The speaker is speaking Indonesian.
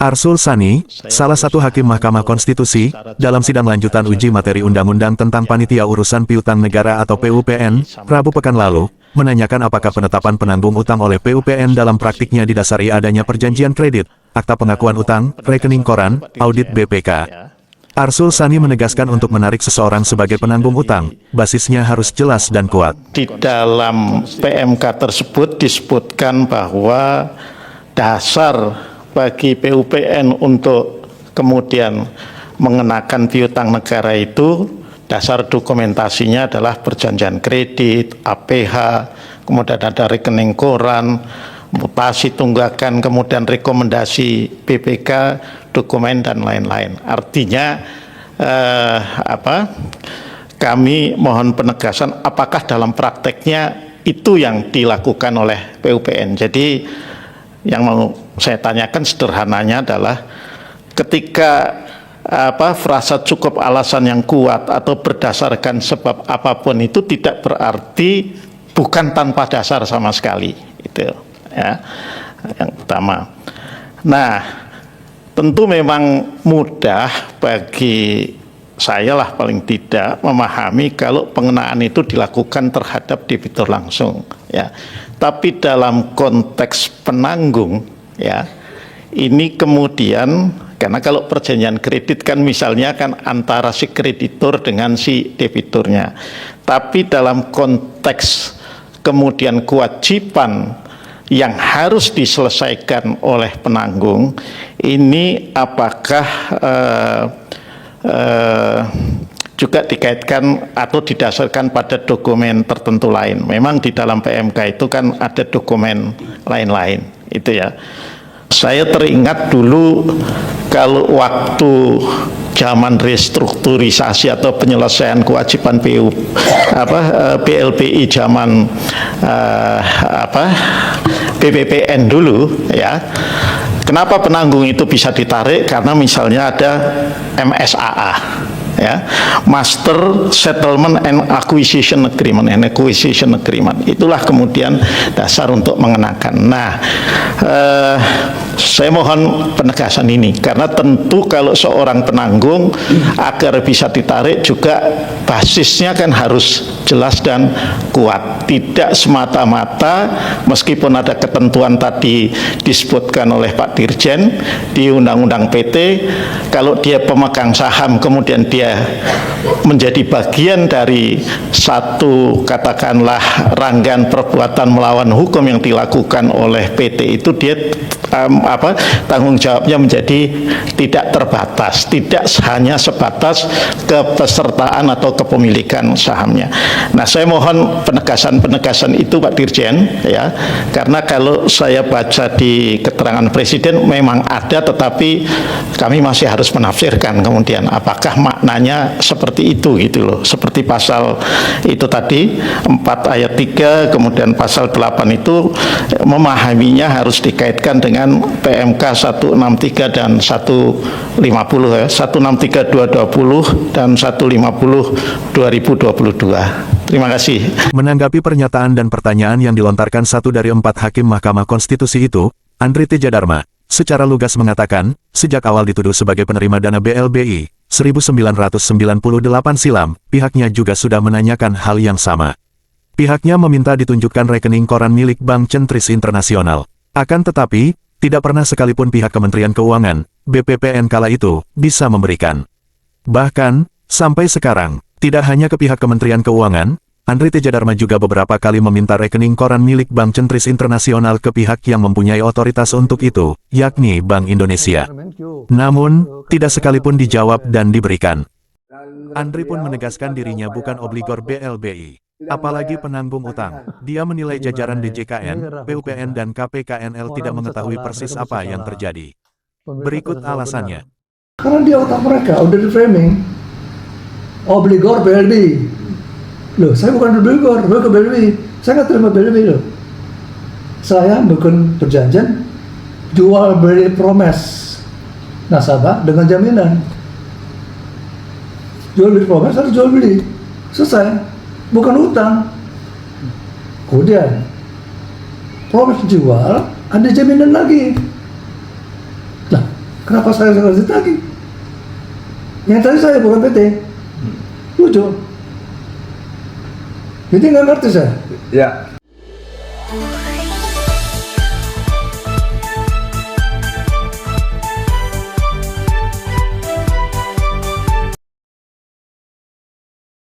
Arsul Sani, salah satu hakim Mahkamah Konstitusi, dalam sidang lanjutan uji materi Undang-Undang tentang Panitia Urusan Piutang Negara atau PUPN, Rabu pekan lalu, menanyakan apakah penetapan penanggung utang oleh PUPN dalam praktiknya didasari adanya perjanjian kredit, akta pengakuan utang, rekening koran, audit BPK. Arsul Sani menegaskan untuk menarik seseorang sebagai penanggung utang, basisnya harus jelas dan kuat. Di dalam PMK tersebut disebutkan bahwa dasar bagi PUPN untuk kemudian mengenakan piutang negara itu, dasar dokumentasinya adalah perjanjian kredit, APH, kemudian ada rekening koran, mutasi tunggakan, kemudian rekomendasi BPK, dokumen dan lain-lain. Artinya kami mohon penegasan apakah dalam prakteknya itu yang dilakukan oleh PUPN. Jadi yang mau saya tanyakan sederhananya adalah ketika frasa cukup alasan yang kuat atau berdasarkan sebab apapun itu tidak berarti bukan tanpa dasar sama sekali, itu ya yang pertama. Nah, tentu memang mudah bagi saya lah paling tidak memahami kalau pengenaan itu dilakukan terhadap debitur langsung, ya. Tapi dalam konteks penanggung, ya, ini kemudian karena kalau perjanjian kredit kan misalnya kan antara si kreditur dengan si debiturnya. Tapi dalam konteks kemudian kewajiban yang harus diselesaikan oleh penanggung, ini apakah juga dikaitkan atau didasarkan pada dokumen tertentu lain. Memang di dalam PMK itu kan ada dokumen lain-lain, itu ya. Saya teringat dulu kalau waktu zaman restrukturisasi atau penyelesaian kewajiban BLPI zaman BPPN dulu, ya. Kenapa penanggung itu bisa ditarik? Karena misalnya ada MSAA, ya, Master Settlement and Acquisition Agreement, itulah kemudian dasar untuk mengenakan. Nah, saya mohon penegasan ini karena tentu kalau seorang penanggung agar bisa ditarik juga basisnya kan harus jelas dan kuat, tidak semata-mata meskipun ada ketentuan tadi disebutkan oleh Pak Dirjen di Undang-Undang PT, kalau dia pemegang saham kemudian dia menjadi bagian dari satu katakanlah rangkaian perbuatan melawan hukum yang dilakukan oleh PT itu, dia tanggung jawabnya menjadi tidak terbatas, tidak hanya sebatas kepesertaan atau kepemilikan sahamnya. Nah, saya mohon penegasan itu Pak Dirjen, ya, karena kalau saya baca di keterangan Presiden memang ada, tetapi kami masih harus menafsirkan kemudian apakah maknanya seperti itu gitu loh. Seperti pasal itu tadi 4 ayat 3 kemudian pasal 8 itu memahaminya harus dikaitkan dengan PMK 163 dan 150 ya, 163 2020 dan 150 2022. Terima kasih. Menanggapi pernyataan dan pertanyaan yang dilontarkan satu dari 4 hakim Mahkamah Konstitusi itu, Andri Teja Dharma secara lugas mengatakan, sejak awal dituduh sebagai penerima dana BLBI 1998 silam, pihaknya juga sudah menanyakan hal yang sama. Pihaknya meminta ditunjukkan rekening koran milik Bank Centris Internasional. Akan tetapi, tidak pernah sekalipun pihak Kementerian Keuangan, BPPN kala itu, bisa memberikan. Bahkan, sampai sekarang, tidak hanya ke pihak Kementerian Keuangan, Andri Teja Dharma juga beberapa kali meminta rekening koran milik Bank Centris Internasional ke pihak yang mempunyai otoritas untuk itu, yakni Bank Indonesia. Namun, tidak sekalipun dijawab dan diberikan. Andri pun menegaskan dirinya bukan obligor BLBI. Apalagi penanggung utang. Dia menilai jajaran DJKN, PUPN dan KPKNL tidak mengetahui persis apa yang terjadi. Berikut alasannya. Karena di otak mereka udah di framing obligor BLBI. Loh, saya bukan obligor, saya ke BLBI. Saya nggak terima BLBI loh. Saya bikin perjanjian jual beli promes nasabah dengan jaminan. Jual beli promes harus jual beli. Selesai. Bukan utang. Kemudian promes jual, ada jaminan lagi. Nah, Kenapa saya harus ditagih? Yang tadi saya bukan PT. Lucu. PT nggak ngerti saya. Ya,